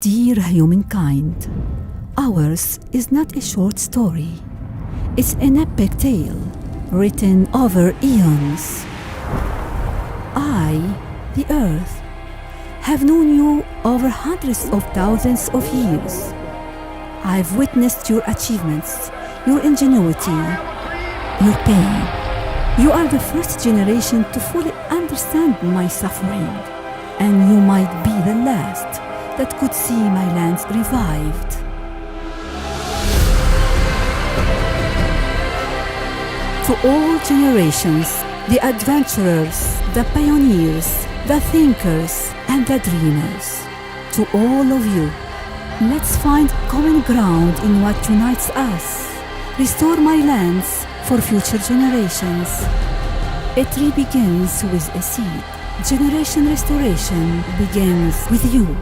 Dear humankind, ours is not a short story. It's an epic tale written over eons. I, the Earth, have known you over hundreds of thousands of years. I've witnessed your achievements, your ingenuity, your pain. You are the first generation to fully understand my suffering, and you might be the last that could see my lands revived. To all generations, the adventurers, the pioneers, the thinkers, and the dreamers, to all of you, let's find common ground in what unites us. Restore my lands for future generations. A tree begins with a seed. Generation restoration begins with you.